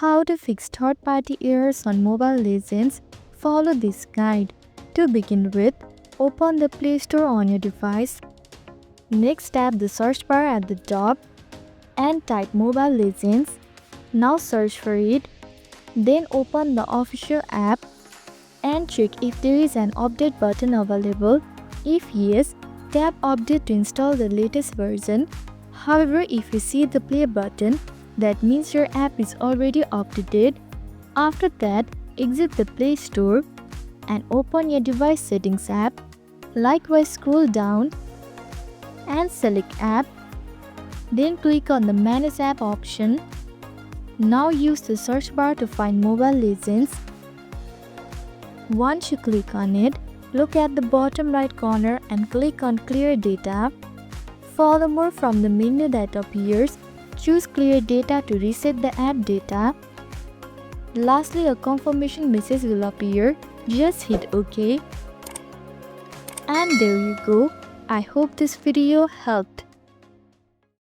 How to fix third-party errors on Mobile Legends? Follow this guide. To begin with, open the Play Store on your device. Next, tap the search bar at the top and type Mobile Legends. Now search for it. Then open the official app and check if there is an update button available. If yes, tap update to install the latest version. However, if you see the play button, that means your app is already up to date. After that, exit the Play Store and open your device settings app. Likewise, scroll down and select app. Then click on the manage app option. Now use the search bar to find Mobile Legends. Once you click on it, look at the bottom right corner and click on Clear Data. Furthermore, from the menu that appears, choose Clear Data to reset the app data. Lastly, a confirmation message will appear. Just hit OK. And there you go. I hope this video helped.